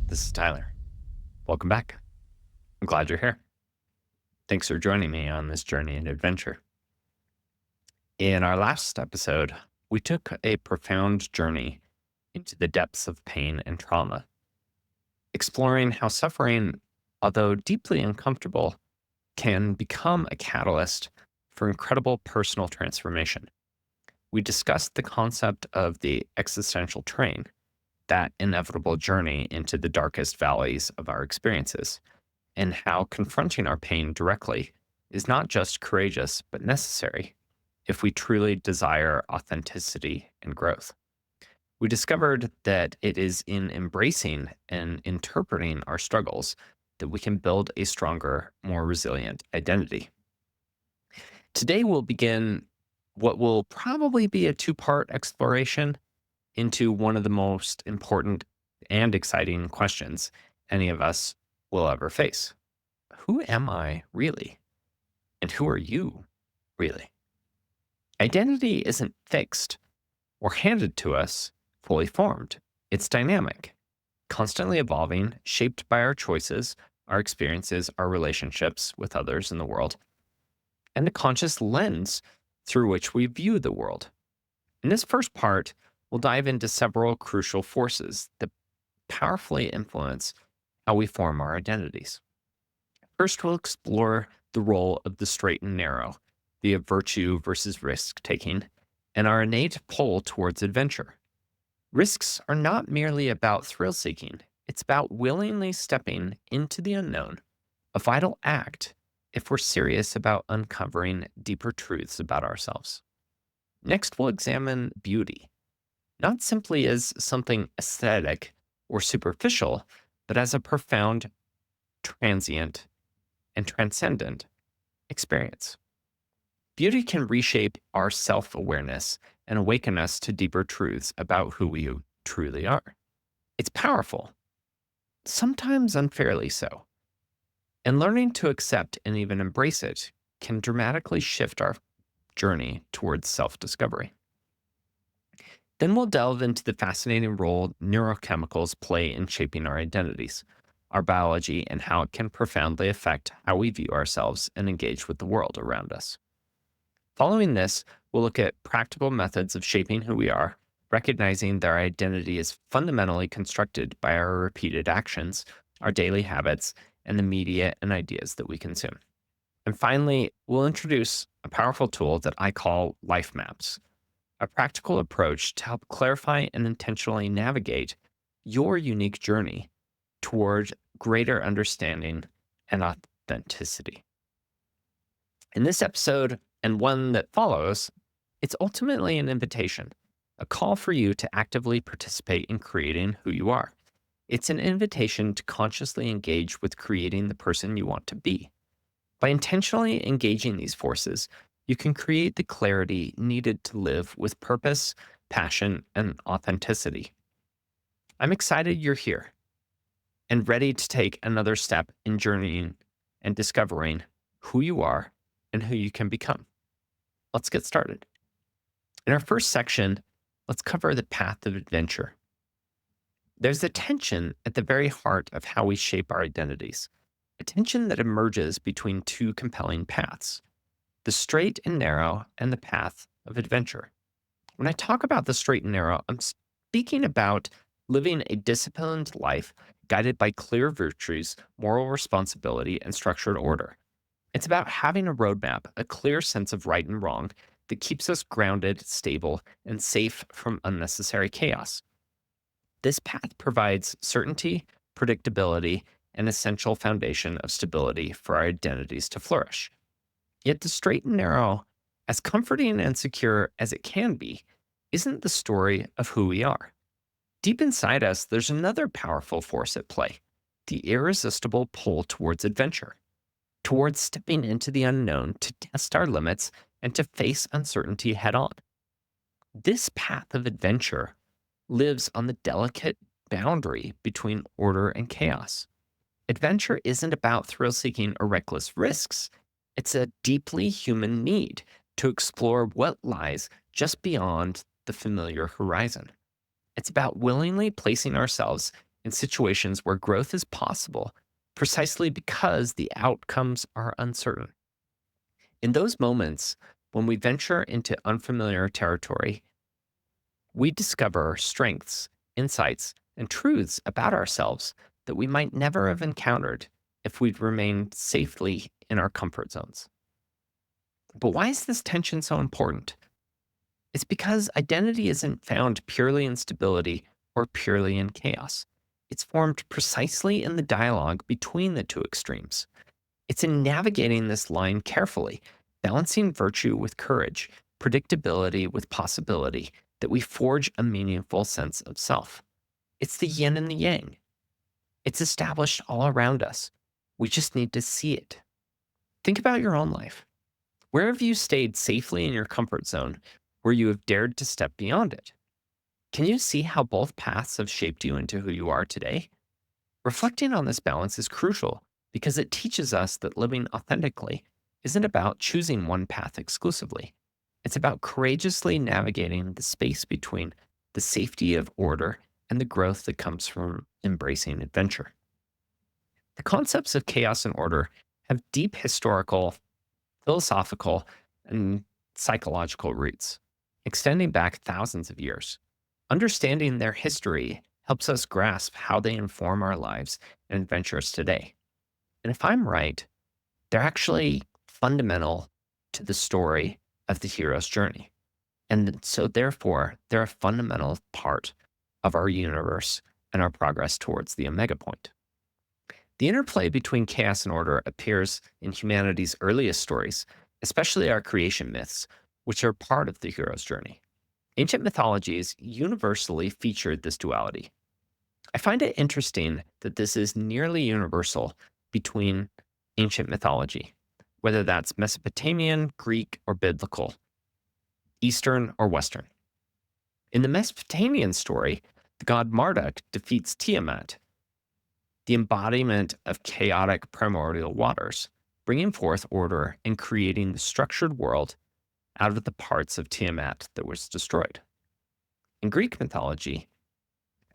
This is Tyler. Welcome back. I'm glad you're here. Thanks for joining me on this journey and adventure. In our last episode, we took a profound journey into the depths of pain and trauma, exploring how suffering, although deeply uncomfortable, can become a catalyst for incredible personal transformation. We discussed the concept of the existential train, that inevitable journey into the darkest valleys of our experiences, and how confronting our pain directly is not just courageous, but necessary if we truly desire authenticity and growth. We discovered that it is in embracing and interpreting our struggles that we can build a stronger, more resilient identity. Today, we'll begin what will probably be a two-part exploration into one of the most important and exciting questions any of us will ever face. Who am I really? And who are you really? Identity isn't fixed or handed to us fully formed. It's dynamic, constantly evolving, shaped by our choices, our experiences, our relationships with others in the world, and the conscious lens through which we view the world. In this first part, we'll dive into several crucial forces that powerfully influence how we form our identities. First, we'll explore the role of the straight and narrow, the virtue versus risk taking, and our innate pull towards adventure. Risks are not merely about thrill seeking, it's about willingly stepping into the unknown, a vital act if we're serious about uncovering deeper truths about ourselves. Next, we'll examine beauty, not simply as something aesthetic or superficial, but as a profound, transient, and transcendent experience. Beauty can reshape our self awareness and awaken us to deeper truths about who we truly are. It's powerful, sometimes unfairly so, and learning to accept and even embrace it can dramatically shift our journey towards self discovery. Then we'll delve into the fascinating role neurochemicals play in shaping our identities, our biology, and how it can profoundly affect how we view ourselves and engage with the world around us. Following this, we'll look at practical methods of shaping who we are, recognizing that our identity is fundamentally constructed by our repeated actions, our daily habits, and the media and ideas that we consume. And finally, we'll introduce a powerful tool that I call life maps, a practical approach to help clarify and intentionally navigate your unique journey toward greater understanding and authenticity. In this episode, and one that follows, it's ultimately an invitation, a call for you to actively participate in creating who you are. It's an invitation to consciously engage with creating the person you want to be. By intentionally engaging these forces, you can create the clarity needed to live with purpose, passion, and authenticity. I'm excited you're here and ready to take another step in journeying and discovering who you are and who you can become. Let's get started. In our first section, let's cover the path of adventure. There's a tension at the very heart of how we shape our identities, a tension that emerges between two compelling paths, the straight and narrow and the path of adventure. When I talk about the straight and narrow, I'm speaking about living a disciplined life guided by clear virtues, moral responsibility, and structured order. It's about having a roadmap, a clear sense of right and wrong that keeps us grounded, stable, and safe from unnecessary chaos. This path provides certainty, predictability, an essential foundation of stability for our identities to flourish. Yet the straight and narrow, as comforting and secure as it can be, isn't the story of who we are. Deep inside us, there's another powerful force at play, the irresistible pull towards adventure, towards stepping into the unknown to test our limits and to face uncertainty head on. This path of adventure lives on the delicate boundary between order and chaos. Adventure isn't about thrill seeking or reckless risks. It's a deeply human need to explore what lies just beyond the familiar horizon. It's about willingly placing ourselves in situations where growth is possible precisely because the outcomes are uncertain. In those moments, when we venture into unfamiliar territory, we discover strengths, insights, and truths about ourselves that we might never have encountered if we'd remained safely in our comfort zones. But why is this tension so important? It's because identity isn't found purely in stability or purely in chaos. It's formed precisely in the dialogue between the two extremes. It's in navigating this line carefully, balancing virtue with courage, predictability with possibility, that we forge a meaningful sense of self. It's the yin and the yang. It's established all around us. We just need to see it. Think about your own life. Where have you stayed safely in your comfort zone where you have dared to step beyond it? Can you see how both paths have shaped you into who you are today? Reflecting on this balance is crucial because it teaches us that living authentically isn't about choosing one path exclusively. It's about courageously navigating the space between the safety of order and the growth that comes from embracing adventure. The concepts of chaos and order have deep historical, philosophical, and psychological roots, extending back thousands of years. Understanding their history helps us grasp how they inform our lives and adventures today. And if I'm right, they're actually fundamental to the story of the hero's journey. And so, therefore, they're a fundamental part of our universe and our progress towards the omega point. The interplay between chaos and order appears in humanity's earliest stories, especially our creation myths, which are part of the hero's journey. Ancient mythologies universally featured this duality. I find it interesting that this is nearly universal between ancient mythology, whether that's Mesopotamian, Greek, or biblical, Eastern, or Western. In the Mesopotamian story, the god Marduk defeats Tiamat, the embodiment of chaotic primordial waters, bringing forth order and creating the structured world out of the parts of Tiamat that was destroyed. In Greek mythology,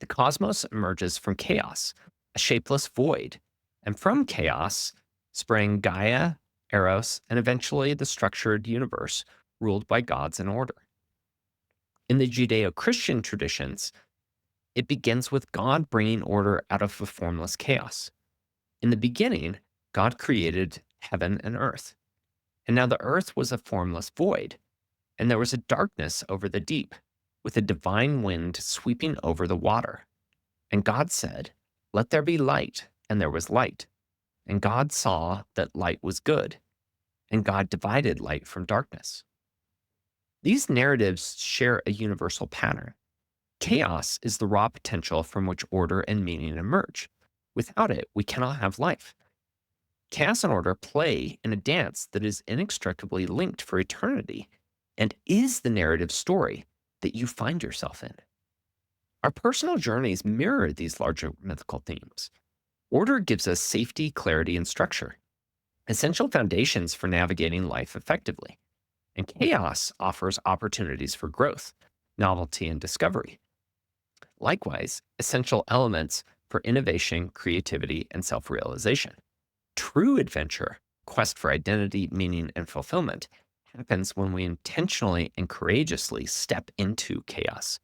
the cosmos emerges from chaos, a shapeless void, and from chaos sprang Gaia, Eros, and eventually the structured universe ruled by gods and order. In the Judeo Christian traditions, it begins with God bringing order out of a formless chaos. In the beginning, God created heaven and earth. And now the earth was a formless void, and there was a darkness over the deep, with a divine wind sweeping over the water. And God said, "Let there be light," and there was light. And God saw that light was good, and God divided light from darkness. These narratives share a universal pattern. Chaos is the raw potential from which order and meaning emerge. Without it, we cannot have life. Chaos and order play in a dance that is inextricably linked for eternity and is the narrative story that you find yourself in. Our personal journeys mirror these larger mythical themes. Order gives us safety, clarity, and structure, essential foundations for navigating life effectively. And chaos offers opportunities for growth, novelty, and discovery. Likewise, essential elements for innovation, creativity, and self realization. True adventure, quest for identity, meaning, and fulfillment, happens when we intentionally and courageously step into chaos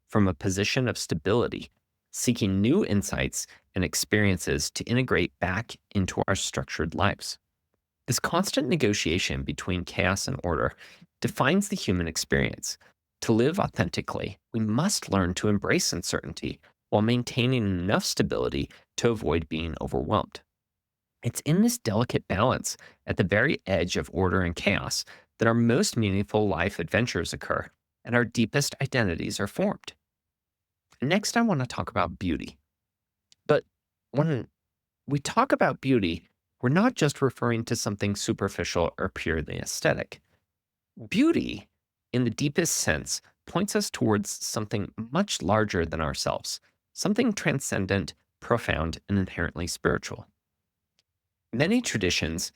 from a position of stability, seeking new insights and experiences to integrate back into our structured lives. This constant negotiation between chaos and order defines the human experience. To live authentically, we must learn to embrace uncertainty while maintaining enough stability to avoid being overwhelmed. It's in this delicate balance at the very edge of order and chaos that our most meaningful life adventures occur and our deepest identities are formed. Next, I want to talk about beauty. But when we talk about beauty, we're not just referring to something superficial or purely aesthetic. Beauty, in the deepest sense, points us towards something much larger than ourselves, something transcendent, profound, and inherently spiritual. Many traditions,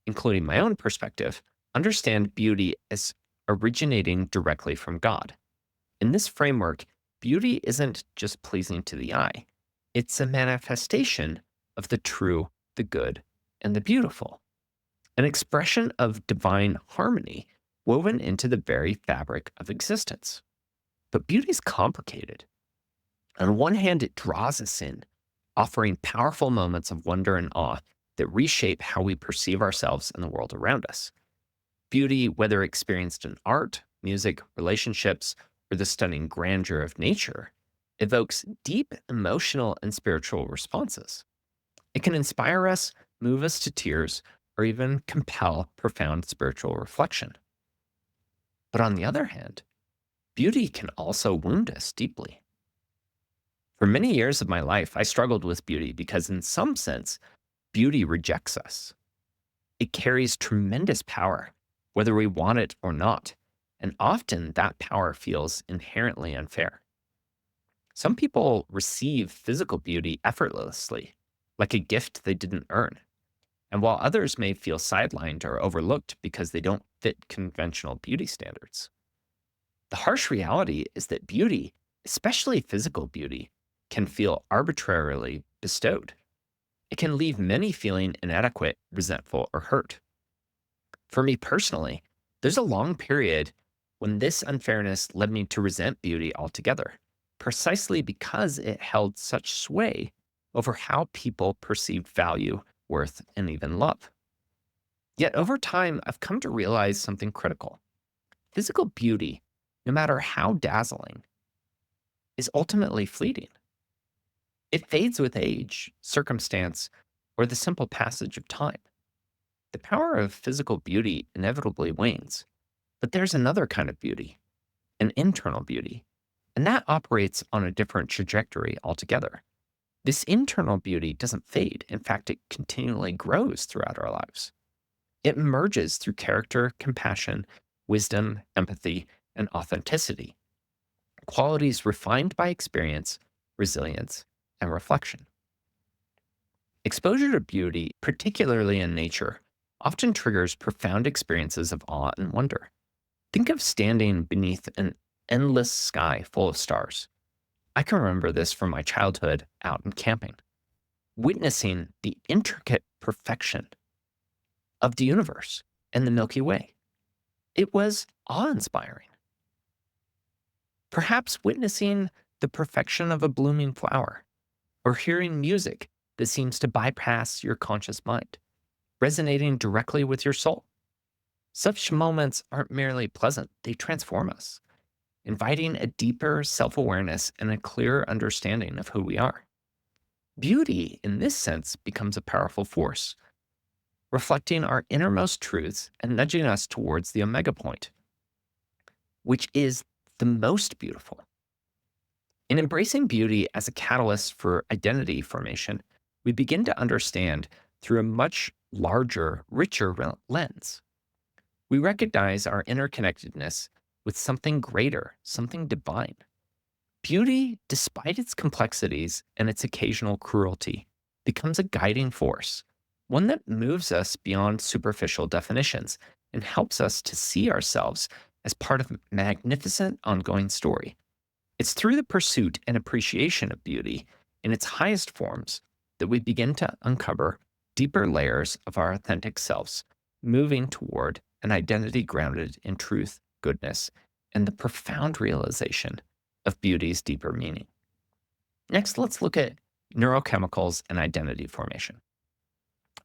including my own perspective, understand beauty as originating directly from God. In this framework, beauty isn't just pleasing to the eye, It's a manifestation of the true, the good, and the beautiful, an expression of divine harmony woven into the very fabric of existence. But beauty is complicated. On one hand, it draws us in, offering powerful moments of wonder and awe that reshape how we perceive ourselves and the world around us. Beauty, whether experienced in art, music, relationships, or the stunning grandeur of nature, evokes deep emotional and spiritual responses. It can inspire us, move us to tears, or even compel profound spiritual reflection. But on the other hand, beauty can also wound us deeply. For many years of my life, I struggled with beauty because, in some sense, beauty rejects us. It carries tremendous power, whether we want it or not, and often that power feels inherently unfair. Some people receive physical beauty effortlessly, like a gift they didn't earn. And while others may feel sidelined or overlooked because they don't fit conventional beauty standards. The harsh reality is that beauty, especially physical beauty, can feel arbitrarily bestowed. It can leave many feeling inadequate, resentful, or hurt. For me personally, there's a long period when this unfairness led me to resent beauty altogether, precisely because it held such sway over how people perceived value, worth, and even love. Yet over time, I've come to realize something critical. Physical beauty, no matter how dazzling, is ultimately fleeting. It fades with age, circumstance, or the simple passage of time. The power of physical beauty inevitably wanes, but there's another kind of beauty, an internal beauty, and that operates on a different trajectory altogether. This internal beauty doesn't fade. In fact, it continually grows throughout our lives. It emerges through character, compassion, wisdom, empathy, and authenticity, qualities refined by experience, resilience, and reflection. Exposure to beauty, particularly in nature, often triggers profound experiences of awe and wonder. Think of standing beneath an endless sky full of stars. I can remember this from my childhood out in camping, witnessing the intricate perfection of the universe and the Milky Way. It was awe inspiring. Perhaps witnessing the perfection of a blooming flower, or hearing music that seems to bypass your conscious mind, resonating directly with your soul. Such moments aren't merely pleasant, they transform us, inviting a deeper self awareness and a clearer understanding of who we are. Beauty, in this sense, becomes a powerful force, reflecting our innermost truths and nudging us towards the omega point, which is the most beautiful. In embracing beauty as a catalyst for identity formation, we begin to understand through a much larger, richer lens. We recognize our interconnectedness with something greater, something divine. Beauty, despite its complexities and its occasional cruelty, becomes a guiding force, one that moves us beyond superficial definitions and helps us to see ourselves as part of a magnificent ongoing story. It's through the pursuit and appreciation of beauty in its highest forms that we begin to uncover deeper layers of our authentic selves, moving toward an identity grounded in truth, goodness, and the profound realization of beauty's deeper meaning. Next, let's look at neurochemicals and identity formation.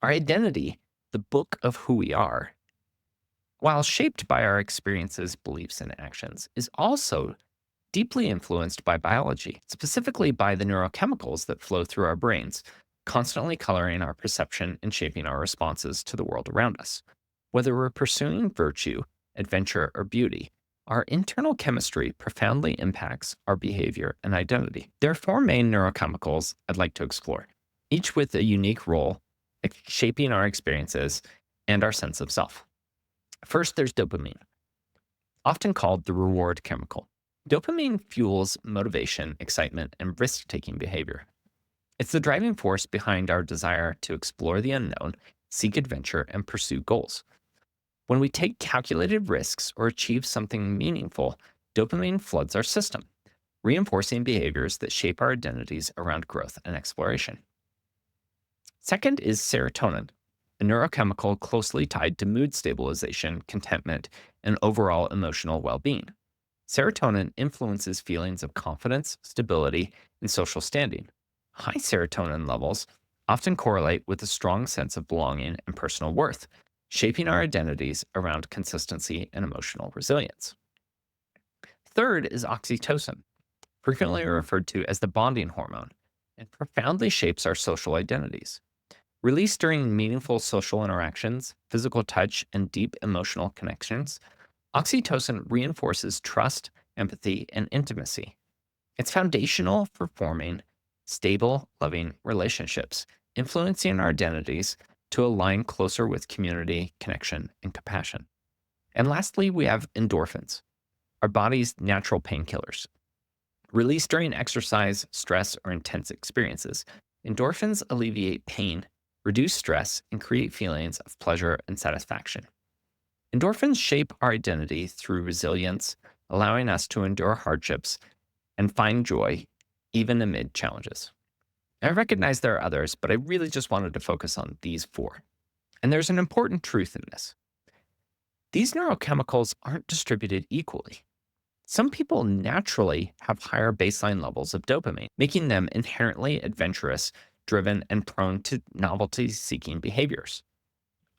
Our identity, the book of who we are, while shaped by our experiences, beliefs, and actions, is also deeply influenced by biology, specifically by the neurochemicals that flow through our brains, constantly coloring our perception and shaping our responses to the world around us. Whether we're pursuing virtue, adventure, or beauty, our internal chemistry profoundly impacts our behavior and identity. There are four main neurochemicals I'd like to explore, each with a unique role shaping our experiences and our sense of self. First, there's dopamine, often called the reward chemical. Dopamine fuels motivation, excitement, and risk-taking behavior. It's the driving force behind our desire to explore the unknown, seek adventure, and pursue goals. When we take calculated risks or achieve something meaningful, dopamine floods our system, reinforcing behaviors that shape our identities around growth and exploration. Second is serotonin, a neurochemical closely tied to mood stabilization, contentment, and overall emotional well being. Serotonin influences feelings of confidence, stability, and social standing. High serotonin levels often correlate with a strong sense of belonging and personal worth, shaping our identities around consistency and emotional resilience. Third is oxytocin, frequently referred to as the bonding hormone, and profoundly shapes our social identities. Released during meaningful social interactions, physical touch, and deep emotional connections, oxytocin reinforces trust, empathy, and intimacy. It's foundational for forming stable, loving relationships, influencing our identities to align closer with community, connection, and compassion. And lastly, we have endorphins, our body's natural painkillers. Released during exercise, stress, or intense experiences, endorphins alleviate pain, reduce stress, and create feelings of pleasure and satisfaction. Endorphins shape our identity through resilience, allowing us to endure hardships and find joy even amid challenges. I recognize there are others, but I really just wanted to focus on these four. And there's an important truth in this. These neurochemicals aren't distributed equally. Some people naturally have higher baseline levels of dopamine, making them inherently adventurous, driven, and prone to novelty seeking behaviors.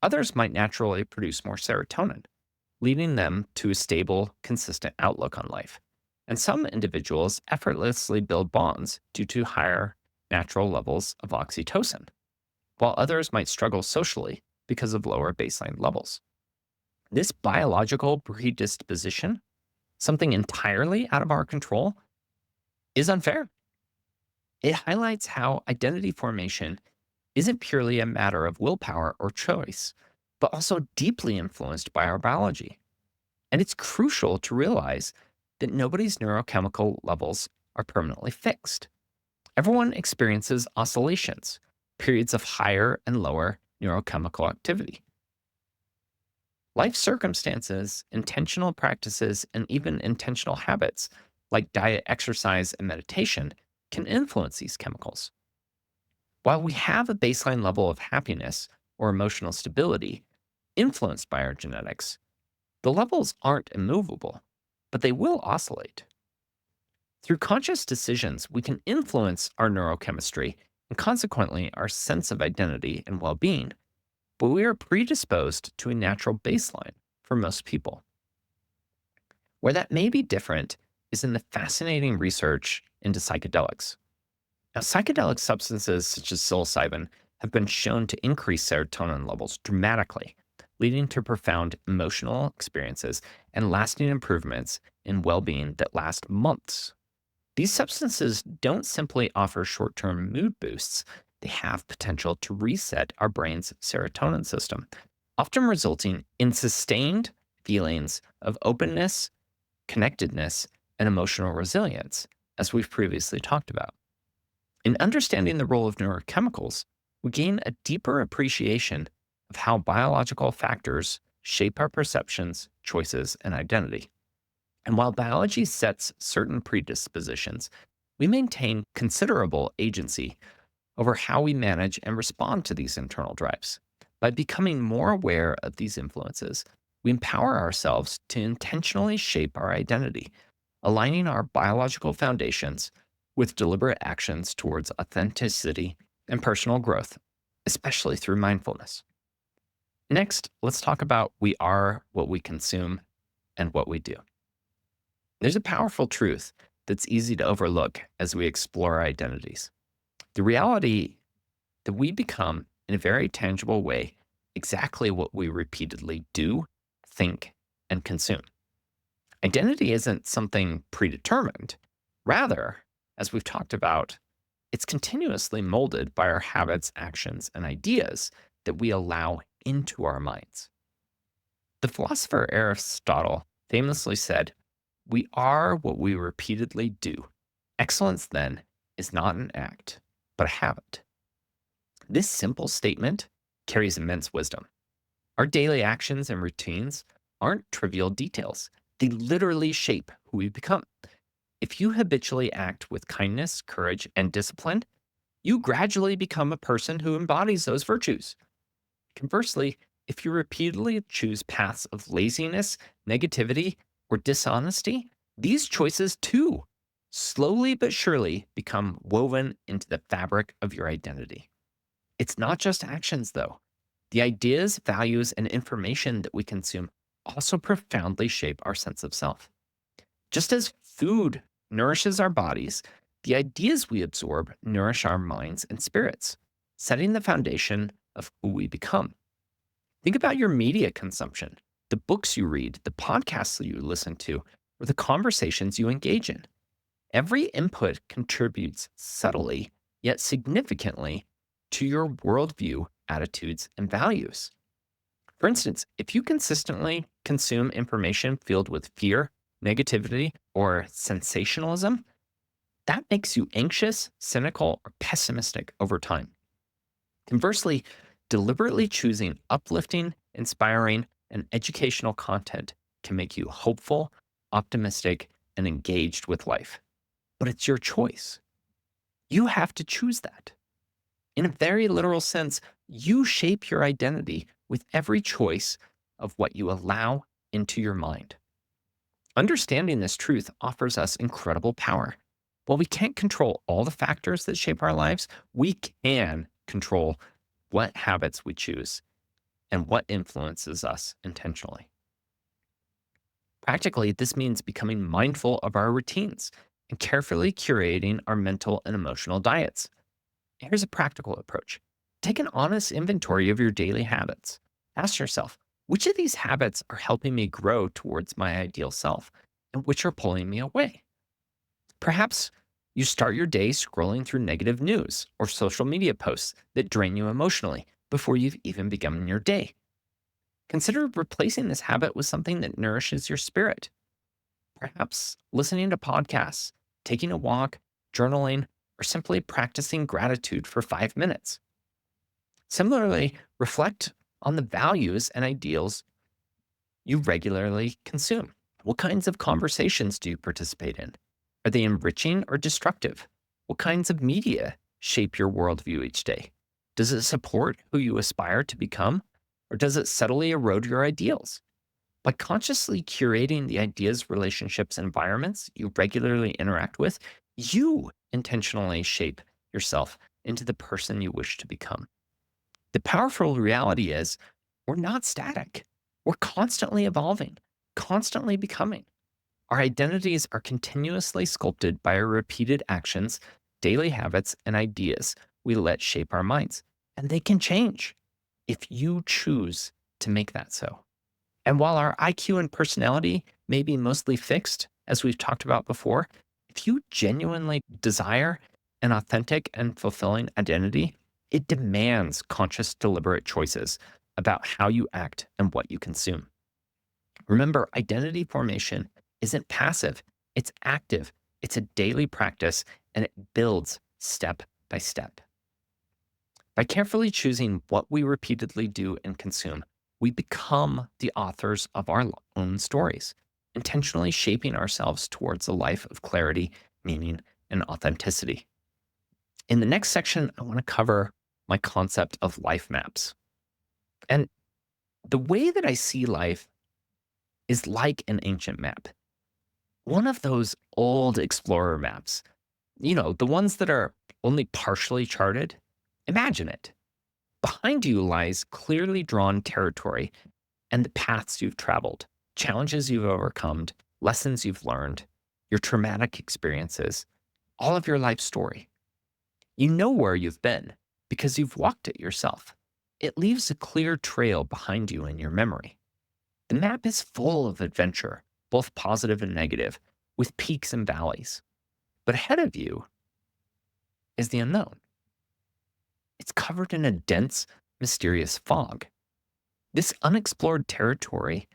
Others might naturally produce more serotonin, leading them to a stable, consistent outlook on life. And some individuals effortlessly build bonds due to higher natural levels of oxytocin, while others might struggle socially because of lower baseline levels. This biological predisposition, something entirely out of our control, is unfair. It highlights how identity formation isn't purely a matter of willpower or choice, but also deeply influenced by our biology. And it's crucial to realize that nobody's neurochemical levels are permanently fixed. Everyone experiences oscillations, periods of higher and lower neurochemical activity. Life circumstances, intentional practices, and even intentional habits like diet, exercise, and meditation can influence these chemicals. While we have a baseline level of happiness or emotional stability influenced by our genetics, the levels aren't immovable, but they will oscillate. Through conscious decisions, we can influence our neurochemistry and consequently our sense of identity and well being, but we are predisposed to a natural baseline for most people. Where that may be different is in the fascinating research into psychedelics. Now, psychedelic substances such as psilocybin have been shown to increase serotonin levels dramatically, leading to profound emotional experiences and lasting improvements in well being that last months. These substances don't simply offer short term mood boosts, they have potential to reset our brain's serotonin system, often resulting in sustained feelings of openness, connectedness, and emotional resilience, as we've previously talked about. In understanding the role of neurochemicals, we gain a deeper appreciation of how biological factors shape our perceptions, choices, and identity. And while biology sets certain predispositions, we maintain considerable agency over how we manage and respond to these internal drives. By becoming more aware of these influences, we empower ourselves to intentionally shape our identity, aligning our biological foundations with deliberate actions towards authenticity and personal growth, especially through mindfulness. Next, let's talk about we are what we consume and what we do. There's a powerful truth that's easy to overlook as we explore our identities. The reality that we become, in a very tangible way, exactly what we repeatedly do, think, and consume. Identity isn't something predetermined. Rather, as we've talked about, it's continuously molded by our habits, actions, and ideas that we allow into our minds. The philosopher Aristotle famously said, "We are what we repeatedly do. Excellence, then, is not an act, but a habit." This simple statement carries immense wisdom. Our daily actions and routines aren't trivial details, they literally shape who we become. If you habitually act with kindness, courage, and discipline, you gradually become a person who embodies those virtues. Conversely, if you repeatedly choose paths of laziness, negativity, or dishonesty, these choices too slowly but surely become woven into the fabric of your identity. It's not just actions, though. The ideas, values, and information that we consume also profoundly shape our sense of self. Just as food nourishes our bodies, the ideas we absorb nourish our minds and spirits, setting the foundation of who we become. Think about your media consumption, the books you read, the podcasts that you listen to, or the conversations you engage in. Every input contributes subtly, yet significantly, to your worldview, attitudes, and values. For instance, if you consistently consume information filled with fear, negativity, or sensationalism, that makes you anxious, cynical, or pessimistic over time. Conversely, deliberately choosing uplifting, inspiring, and educational content can make you hopeful, optimistic, and engaged with life. But it's your choice. You have to choose that. In a very literal sense, you shape your identity with every choice of what you allow into your mind. Understanding this truth offers us incredible power. While we can't control all the factors that shape our lives, we can control what habits we choose and what influences us intentionally. Practically, this means becoming mindful of our routines and carefully curating our mental and emotional diets. Here's a practical approach: take an honest inventory of your daily habits. Ask yourself, which of these habits are helping me grow towards my ideal self and which are pulling me away? Perhaps you start your day scrolling through negative news or social media posts that drain you emotionally before you've even begun your day. Consider replacing this habit with something that nourishes your spirit. Perhaps listening to podcasts, taking a walk, journaling, or simply practicing gratitude for 5 minutes. Similarly, reflect on the values and ideals you regularly consume. What kinds of conversations do you participate in? Are they enriching or destructive? What kinds of media shape your worldview each day? Does it support who you aspire to become, or does it subtly erode your ideals? By consciously curating the ideas, relationships, and environments you regularly interact with, you intentionally shape yourself into the person you wish to become. The powerful reality is we're not static. We're constantly evolving, constantly becoming. Our identities are continuously sculpted by our repeated actions, daily habits, and ideas we let shape our minds. And they can change if you choose to make that so. And while our IQ and personality may be mostly fixed, as we've talked about before, if you genuinely desire an authentic and fulfilling identity, it demands conscious, deliberate choices about how you act and what you consume. Remember, identity formation isn't passive, it's active, it's a daily practice, and it builds step by step. By carefully choosing what we repeatedly do and consume, we become the authors of our own stories, intentionally shaping ourselves towards a life of clarity, meaning, and authenticity. In the next section, I want to cover my concept of life maps. And the way that I see life is like an ancient map, one of those old explorer maps, the ones that are only partially charted. Imagine it. Behind you lies clearly drawn territory and the paths you've traveled, challenges you've overcome, lessons you've learned, your traumatic experiences, all of your life story. You know where you've been because you've walked it yourself. It leaves a clear trail behind you in your memory. The map is full of adventure, both positive and negative, with peaks and valleys. But ahead of you is the unknown. It's covered in a dense, mysterious fog. This unexplored territory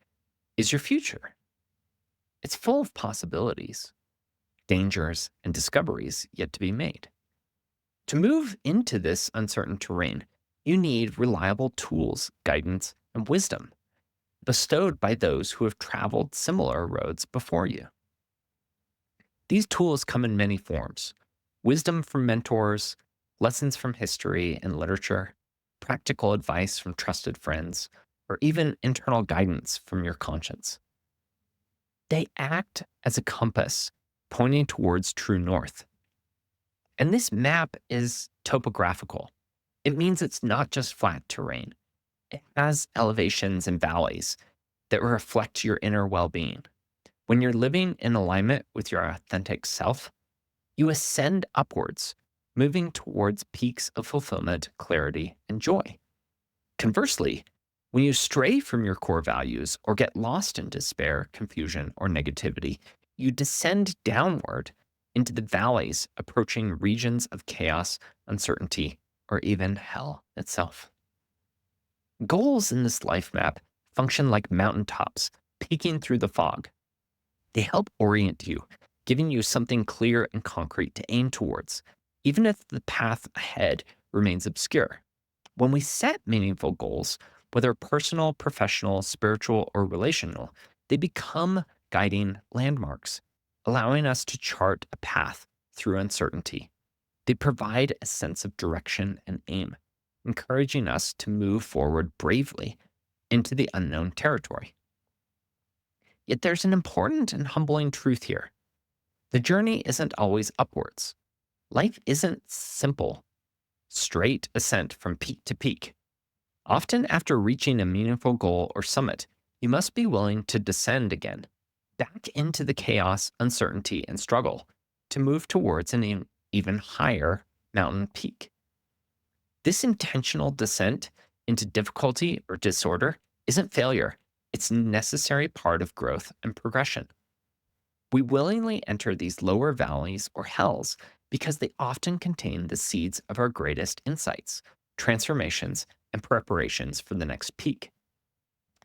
is your future. It's full of possibilities, dangers, and discoveries yet to be made. To move into this uncertain terrain, you need reliable tools, guidance, and wisdom bestowed by those who have traveled similar roads before you. These tools come in many forms: wisdom from mentors, lessons from history and literature, practical advice from trusted friends, or even internal guidance from your conscience. They act as a compass pointing towards true north. And this map is topographical. It means it's not just flat terrain, it has elevations and valleys that reflect your inner well being. When you're living in alignment with your authentic self, you ascend upwards, moving towards peaks of fulfillment, clarity, and joy. Conversely, when you stray from your core values or get lost in despair, confusion, or negativity, you descend downward into the valleys, approaching regions of chaos, uncertainty, or even hell itself. Goals in this life map function like mountaintops peeking through the fog. They help orient you, giving you something clear and concrete to aim towards, even if the path ahead remains obscure. When we set meaningful goals, whether personal, professional, spiritual, or relational, they become guiding landmarks, allowing us to chart a path through uncertainty. They provide a sense of direction and aim, encouraging us to move forward bravely into the unknown territory. Yet there's an important and humbling truth here. The journey isn't always upwards. Life isn't simple, straight ascent from peak to peak. Often, after reaching a meaningful goal or summit, you must be willing to descend again, back into the chaos, uncertainty, and struggle to move towards an even higher mountain peak. This intentional descent into difficulty or disorder isn't failure, it's a necessary part of growth and progression. We willingly enter these lower valleys or hells because they often contain the seeds of our greatest insights, transformations, and preparations for the next peak.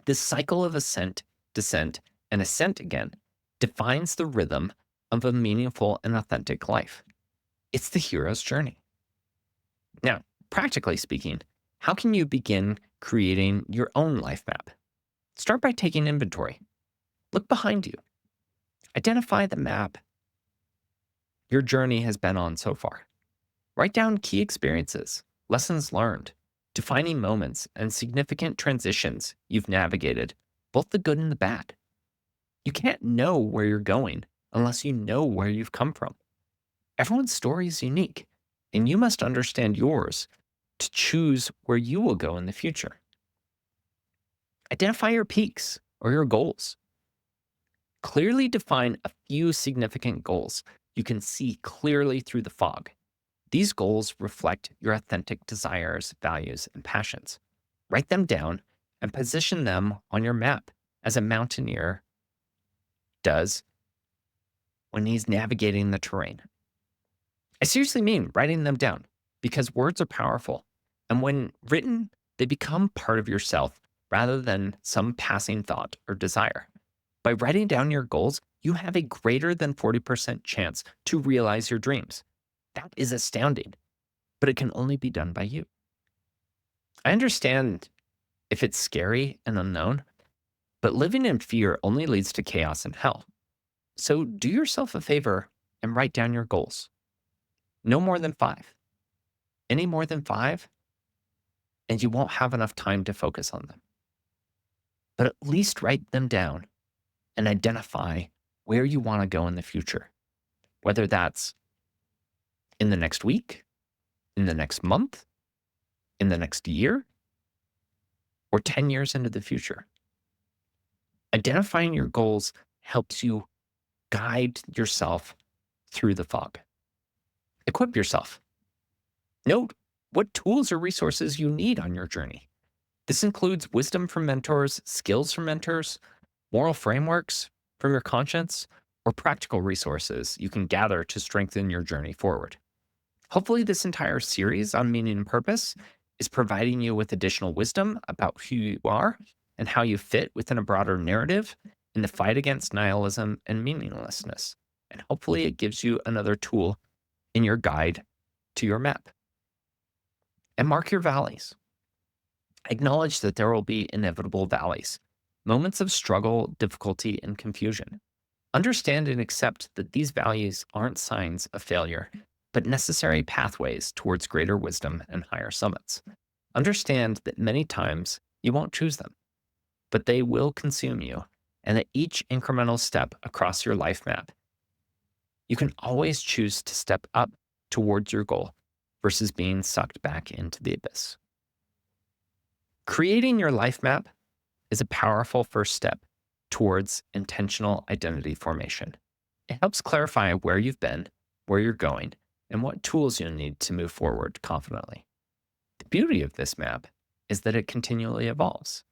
This cycle of ascent, descent, and ascent again defines the rhythm of a meaningful and authentic life. It's the hero's journey. Now, practically speaking, how can you begin creating your own life map? Start by taking inventory. Look behind you. Identify the map your journey has been on so far. Write down key experiences, lessons learned, defining moments, and significant transitions you've navigated, both the good and the bad. You can't know where you're going unless you know where you've come from. Everyone's story is unique, and you must understand yours to choose where you will go in the future. Identify your peaks or your goals. Clearly define a few significant goals you can see clearly through the fog. These goals reflect your authentic desires, values, and passions. Write them down and position them on your map as a mountaineer does when he's navigating the terrain. I seriously mean writing them down because words are powerful. And when written, they become part of yourself rather than some passing thought or desire. By writing down your goals, you have a greater than 40% chance to realize your dreams. That is astounding, but it can only be done by you. I understand if it's scary and unknown, but living in fear only leads to chaos and hell. So do yourself a favor and write down your goals. No more than 5. Any more than 5, and you won't have enough time to focus on them. But at least write them down and identify where you want to go in the future, whether that's in the next week, in the next month, in the next year, or 10 years into the future. Identifying your goals helps you guide yourself through the fog. Equip yourself. Note what tools or resources you need on your journey. This includes wisdom from mentors, skills from mentors, moral frameworks from your conscience, or practical resources you can gather to strengthen your journey forward. Hopefully, this entire series on meaning and purpose is providing you with additional wisdom about who you are and how you fit within a broader narrative in the fight against nihilism and meaninglessness. And hopefully, it gives you another tool in your guide to your map. And mark your valleys. Acknowledge that there will be inevitable valleys, moments of struggle, difficulty, and confusion. Understand and accept that these values aren't signs of failure, but necessary pathways towards greater wisdom and higher summits. Understand that many times you won't choose them, but they will consume you, and that each incremental step across your life map, you can always choose to step up towards your goal versus being sucked back into the abyss. Creating your life map is a powerful first step towards intentional identity formation. It helps clarify where you've been, where you're going, and what tools you'll need to move forward confidently. The beauty of this map is that it continually evolves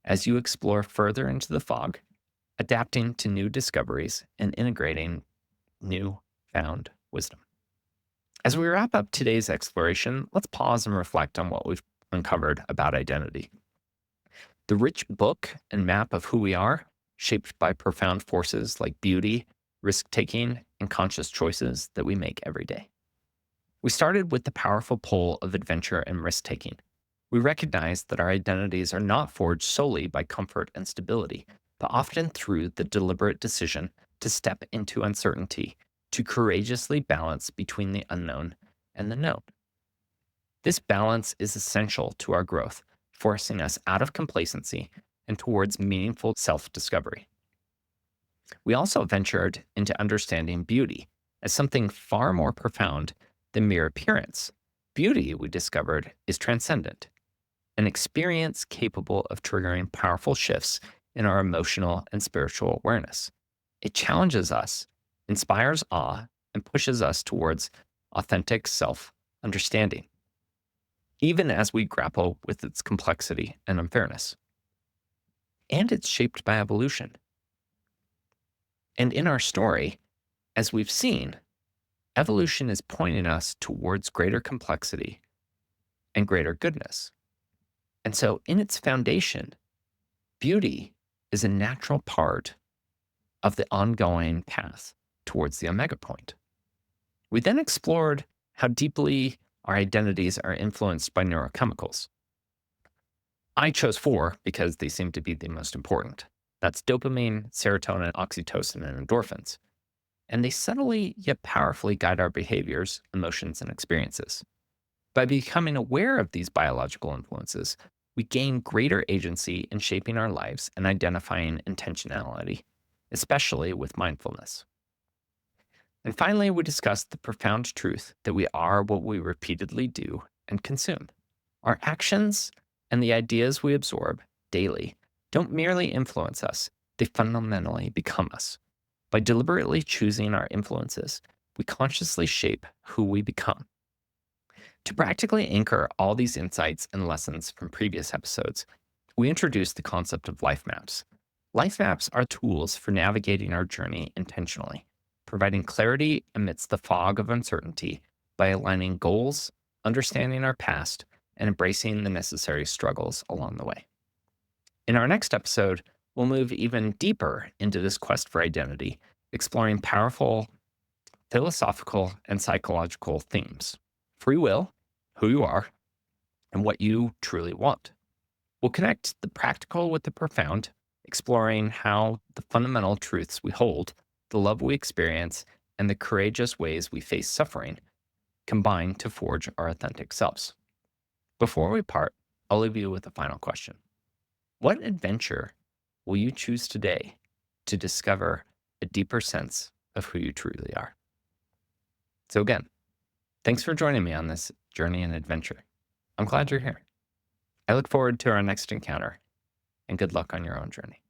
as you explore further into the fog, adapting to new discoveries and integrating new found wisdom. As we wrap up today's exploration, let's pause and reflect on what we've uncovered about identity. The rich book and map of who we are, shaped by profound forces like beauty, risk taking, and conscious choices that we make every day. We started with the powerful pull of adventure and risk taking. We recognize that our identities are not forged solely by comfort and stability, but often through the deliberate decision to step into uncertainty, to courageously balance between the unknown and the known. This balance is essential to our growth, forcing us out of complacency and towards meaningful self discovery. We also ventured into understanding beauty as something far more profound than mere appearance. Beauty, we discovered, is transcendent, an experience capable of triggering powerful shifts in our emotional and spiritual awareness. It challenges us, inspires awe, and pushes us towards authentic self understanding, even as we grapple with its complexity and unfairness. And it's shaped by evolution. And in our story, as we've seen, evolution is pointing us towards greater complexity and greater goodness. And so, in its foundation, beauty is a natural part of the ongoing path towards the omega point. We then explored how deeply our identities are influenced by neurochemicals. I chose 4 because they seem to be the most important. That's dopamine, serotonin, oxytocin, and endorphins. And they subtly yet powerfully guide our behaviors, emotions, and experiences. By becoming aware of these biological influences, we gain greater agency in shaping our lives and identifying intentionality, especially with mindfulness. And finally, we discussed the profound truth that we are what we repeatedly do and consume. Our actions and the ideas we absorb daily don't merely influence us, they fundamentally become us. By deliberately choosing our influences, we consciously shape who we become. To practically anchor all these insights and lessons from previous episodes, we introduced the concept of life maps. Life maps are tools for navigating our journey intentionally, providing clarity amidst the fog of uncertainty by aligning goals, understanding our past, and embracing the necessary struggles along the way. In our next episode, we'll move even deeper into this quest for identity, exploring powerful philosophical and psychological themes: free will, who you are, and what you truly want. We'll connect the practical with the profound, exploring how the fundamental truths we hold, the love we experience, and the courageous ways we face suffering combine to forge our authentic selves. Before we part, I'll leave you with a final question. What adventure will you choose today to discover a deeper sense of who you truly are? So again, thanks for joining me on this journey and adventure. I'm glad you're here. I look forward to our next encounter, and good luck on your own journey.